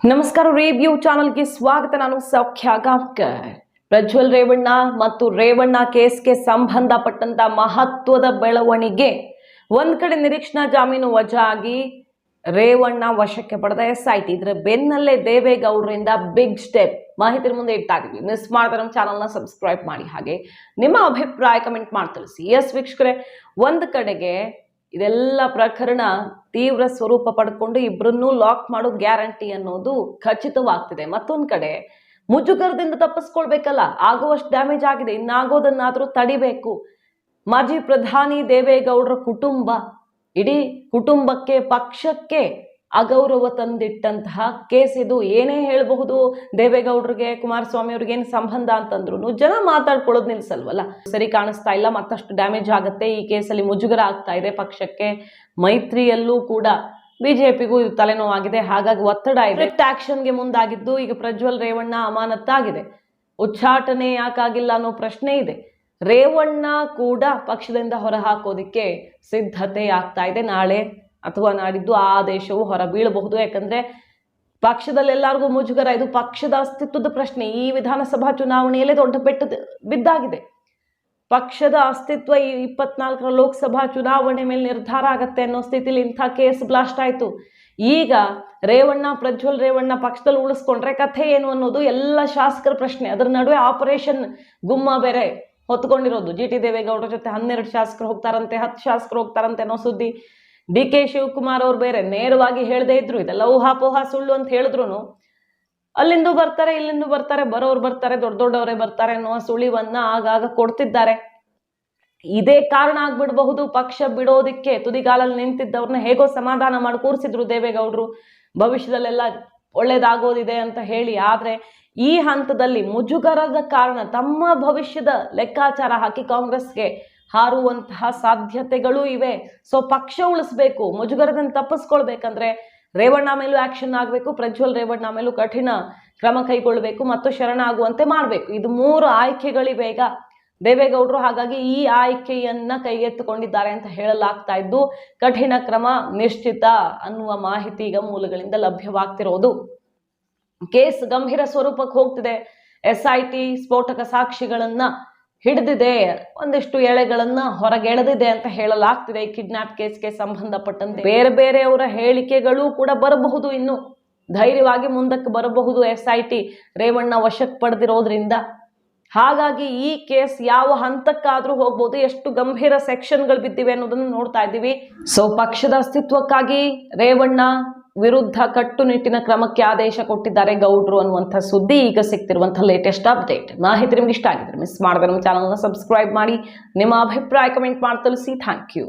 ನಮಸ್ಕಾರ ರಿವ್ಯೂ ಚಾನಲ್ಗೆ ಸ್ವಾಗತ. ನಾನು ಸೌಖ್ಯ ಗಾಂವ್ಕರ್. ಪ್ರಜ್ವಲ್ ರೇವಣ್ಣ ಮತ್ತು ರೇವಣ್ಣ ಕೇಸ್ಗೆ ಸಂಬಂಧಪಟ್ಟಂತ ಮಹತ್ವದ ಬೆಳವಣಿಗೆ. ಒಂದ್ ಕಡೆ ನಿರೀಕ್ಷಣಾ ಜಾಮೀನು ವಜಾ ಆಗಿ ರೇವಣ್ಣ ವಶಕ್ಕೆ ಪಡೆದ SIT. ಇದರ ಬೆನ್ನಲ್ಲೇ ದೇವೇಗೌಡರಿಂದ ಬಿಗ್ ಸ್ಟೆಪ್. ಮಾಹಿತಿ ಮುಂದೆ ಇಡ್ತಾ ಇದೀವಿ. ಮಿಸ್ ಮಾಡಿದ್ರೆ ನಮ್ಮ ಚಾನಲ್ನ ಸಬ್ಸ್ಕ್ರೈಬ್ ಮಾಡಿ, ಹಾಗೆ ನಿಮ್ಮ ಅಭಿಪ್ರಾಯ ಕಮೆಂಟ್ ಮಾಡಿ ತಿಳಿಸಿ. ಎಸ್ ವೀಕ್ಷಕರೇ, ಒಂದ್ ಕಡೆಗೆ ಇದೆಲ್ಲ ಪ್ರಕರಣ ತೀವ್ರ ಸ್ವರೂಪ ಪಡ್ಕೊಂಡು ಇಬ್ಬರನ್ನೂ ಲಾಕ್ ಮಾಡೋದು ಗ್ಯಾರಂಟಿ ಅನ್ನೋದು ಖಚಿತವಾಗ್ತಿದೆ. ಮತ್ತೊಂದ್ ಕಡೆ ಮುಜುಗರದಿಂದ ತಪ್ಪಿಸ್ಕೊಳ್ಬೇಕಲ್ಲ, ಆಗುವಷ್ಟು ಡ್ಯಾಮೇಜ್ ಆಗಿದೆ, ಇನ್ನಾಗೋದನ್ನಾದ್ರೂ ತಡಿಬೇಕು. ಮಾಜಿ ಪ್ರಧಾನಿ ದೇವೇಗೌಡರ ಕುಟುಂಬ, ಇಡೀ ಕುಟುಂಬಕ್ಕೆ ಪಕ್ಷಕ್ಕೆ ಅಗೌರವ ತಂದಿಟ್ಟಂತಹ ಕೇಸ್ ಇದು. ಏನೇ ಹೇಳಬಹುದು, ದೇವೇಗೌಡರಿಗೆ ಕುಮಾರಸ್ವಾಮಿ ಅವ್ರಿಗೆ ಏನು ಸಂಬಂಧ ಅಂತಂದ್ರು ಜನ ಮಾತಾಡ್ಕೊಳ್ಳೋದು ನಿಲ್ಸಲ್ವಲ್ಲ. ಸರಿ ಕಾಣಿಸ್ತಾ ಇಲ್ಲ, ಮತ್ತಷ್ಟು ಡ್ಯಾಮೇಜ್ ಆಗುತ್ತೆ. ಈ ಕೇಸಲ್ಲಿ ಮುಜುಗರ ಆಗ್ತಾ ಇದೆ ಪಕ್ಷಕ್ಕೆ. ಮೈತ್ರಿಯಲ್ಲೂ ಕೂಡ ಬಿಜೆಪಿಗೂ ಇದು ತಲೆನೋವಾಗಿದೆ. ಹಾಗಾಗಿ ಒತ್ತಡ ಇದೆ. ಆಕ್ಷನ್ಗೆ ಮುಂದಾಗಿದ್ದು ಈಗ ಪ್ರಜ್ವಲ್ ರೇವಣ್ಣ ಅಮಾನತ್ತಾಗಿದೆ. ಉಚ್ಚಾಟನೆ ಯಾಕಾಗಿಲ್ಲ ಅನ್ನೋ ಪ್ರಶ್ನೆ ಇದೆ. ರೇವಣ್ಣ ಕೂಡ ಪಕ್ಷದಿಂದ ಹೊರಹಾಕೋದಿಕ್ಕೆ ಸಿದ್ಧತೆ ಆಗ್ತಾ ಇದೆ. ನಾಳೆ ಅಥವಾ ನಾಡಿದ್ದು ಆ ಆದೇಶವು ಹೊರ ಬೀಳಬಹುದು. ಯಾಕಂದ್ರೆ ಪಕ್ಷದಲ್ಲೆಲ್ಲರಿಗೂ ಮುಜುಗರ. ಇದು ಪಕ್ಷದ ಅಸ್ತಿತ್ವದ ಪ್ರಶ್ನೆ. ಈ ವಿಧಾನಸಭಾ ಚುನಾವಣೆಯಲ್ಲೇ ದೊಡ್ಡ ಪೆಟ್ಟು ಬಿದ್ದಾಗಿದೆ. ಪಕ್ಷದ ಅಸ್ತಿತ್ವ ಈ 24ರ ಲೋಕಸಭಾ ಚುನಾವಣೆ ಮೇಲೆ ನಿರ್ಧಾರ ಆಗತ್ತೆ ಅನ್ನೋ ಸ್ಥಿತಿಲಿ ಇಂಥ ಕೇಸ್ ಬ್ಲಾಸ್ಟ್ ಆಯ್ತು. ಈಗ ಪ್ರಜ್ವಲ್ ರೇವಣ್ಣ ಪಕ್ಷದಲ್ಲಿ ಉಳಿಸ್ಕೊಂಡ್ರೆ ಕಥೆ ಏನು ಅನ್ನೋದು ಎಲ್ಲ ಶಾಸಕರ ಪ್ರಶ್ನೆ. ಅದರ ನಡುವೆ ಆಪರೇಷನ್ ಗುಮ್ಮ ಬೇರೆ ಹೊತ್ಕೊಂಡಿರೋದು. GT ದೇವೇಗೌಡರ ಜೊತೆ 12 ಶಾಸಕರು ಹೋಗ್ತಾರಂತೆ, 10 ಶಾಸಕರು ಹೋಗ್ತಾರಂತೆ ಅನ್ನೋ ಸುದ್ದಿ. DK ಶಿವಕುಮಾರ್ ಅವ್ರು ಬೇರೆ ನೇರವಾಗಿ ಹೇಳದೇ ಇದ್ರು, ಇದೆಲ್ಲ ಊಹಾಪೋಹ ಸುಳ್ಳು ಅಂತ ಹೇಳಿದ್ರು ಅಲ್ಲಿಂದು ಬರ್ತಾರೆ ಇಲ್ಲಿಂದು ಬರ್ತಾರೆ, ಬರೋರು ಬರ್ತಾರೆ, ದೊಡ್ಡವರೇ ಬರ್ತಾರೆ ಅನ್ನುವ ಸುಳಿವನ್ನ ಆಗಾಗ ಕೊಡ್ತಿದ್ದಾರೆ. ಇದೇ ಕಾರಣ ಆಗ್ಬಿಡಬಹುದು ಪಕ್ಷ ಬಿಡೋದಿಕ್ಕೆ. ತುದಿಗಾಲಲ್ಲಿ ನಿಂತಿದ್ದವ್ರನ್ನ ಹೇಗೋ ಸಮಾಧಾನ ಮಾಡಿ ಕೂರಿಸಿದ್ರು ದೇವೇಗೌಡರು, ಭವಿಷ್ಯದಲ್ಲೆಲ್ಲ ಒಳ್ಳೇದಾಗೋದಿದೆ ಅಂತ ಹೇಳಿ. ಆದ್ರೆ ಈ ಹಂತದಲ್ಲಿ ಮುಜುಗರದ ಕಾರಣ ತಮ್ಮ ಭವಿಷ್ಯದ ಲೆಕ್ಕಾಚಾರ ಹಾಕಿ ಕಾಂಗ್ರೆಸ್ಗೆ ಹಾರುವಂತಹ ಸಾಧ್ಯತೆಗಳು ಇವೆ. ಸೊ ಪಕ್ಷ ಉಳಿಸ್ಬೇಕು, ಮುಜುಗರದಿಂದ ತಪ್ಪಿಸ್ಕೊಳ್ಬೇಕಂದ್ರೆ ರೇವಣ್ಣ ಮೇಲೂ ಆಕ್ಷನ್ ಆಗಬೇಕು, ಪ್ರಜ್ವಲ್ ರೇವಣ್ಣ ಮೇಲೂ ಕಠಿಣ ಕ್ರಮ ಕೈಗೊಳ್ಳಬೇಕು ಮತ್ತು ಶರಣಾಗುವಂತೆ ಮಾಡಬೇಕು. ಇದು 3 ಆಯ್ಕೆಗಳಿವೆ ಈಗ ದೇವೇಗೌಡರು. ಹಾಗಾಗಿ ಈ ಆಯ್ಕೆಯನ್ನ ಕೈಗೆತ್ತಿಕೊಂಡಿದ್ದಾರೆ ಅಂತ ಹೇಳಲಾಗ್ತಾ ಇದ್ದು, ಕಠಿಣ ಕ್ರಮ ನಿಶ್ಚಿತ ಅನ್ನುವ ಮಾಹಿತಿ ಈಗ ಮೂಲಗಳಿಂದ ಲಭ್ಯವಾಗ್ತಿರೋದು. ಕೇಸ್ ಗಂಭೀರ ಸ್ವರೂಪಕ್ಕೆ ಹೋಗ್ತಿದೆ. SIT ಸ್ಫೋಟಕ ಸಾಕ್ಷಿಗಳನ್ನ ಹಿಡಿದಿದೆ, ಒಂದಿಷ್ಟು ಎಳೆಗಳನ್ನ ಹೊರಗೆಳೆದಿದೆ ಅಂತ ಹೇಳಲಾಗ್ತಿದೆ. ಈ ಕಿಡ್ನಾಪ್ ಕೇಸ್ಗೆ ಸಂಬಂಧಪಟ್ಟಂತೆ ಬೇರೆ ಬೇರೆಯವರ ಹೇಳಿಕೆಗಳು ಕೂಡ ಬರಬಹುದು. ಇನ್ನು ಧೈರ್ಯವಾಗಿ ಮುಂದಕ್ಕೆ ಬರಬಹುದು SIT ರೇವಣ್ಣ ವಶಕ್ಕೆ ಪಡೆದಿರೋದ್ರಿಂದ. ಹಾಗಾಗಿ ಈ ಕೇಸ್ ಯಾವ ಹಂತಕ್ಕಾದ್ರೂ ಹೋಗ್ಬೋದು. ಎಷ್ಟು ಗಂಭೀರ ಸೆಕ್ಷನ್ಗಳು ಬಿದ್ದಿವೆ ಅನ್ನೋದನ್ನು ನೋಡ್ತಾ ಇದ್ದೀವಿ. ಸೊ ಪಕ್ಷದ ಅಸ್ತಿತ್ವಕ್ಕಾಗಿ ರೇವಣ್ಣ ವಿರುದ್ಧ ಕಟ್ಟುನಿಟ್ಟಿನ ಕ್ರಮಕ್ಕೆ ಆದೇಶ ಕೊಟ್ಟಿದ್ದಾರೆ ಗೌಡ್ರು ಅನ್ನುವಂಥ ಸುದ್ದಿ ಈಗ ಸಿಗ್ತಿರುವಂತಹ ಲೇಟೆಸ್ಟ್ ಅಪ್ಡೇಟ್. ಮಾಹಿತಿ ನಿಮ್ಗೆ ಇಷ್ಟ ಆಗಿದ್ರೆ ಮಿಸ್ ಮಾಡಿದ್ರೆ ನಮ್ಮ ಚಾನಲ್ನ ಸಬ್ಸ್ಕ್ರೈಬ್ ಮಾಡಿ, ನಿಮ್ಮ ಅಭಿಪ್ರಾಯ ಕಮೆಂಟ್ ಮಾಡಿ ತಿಳಿಸಿ. Thank you.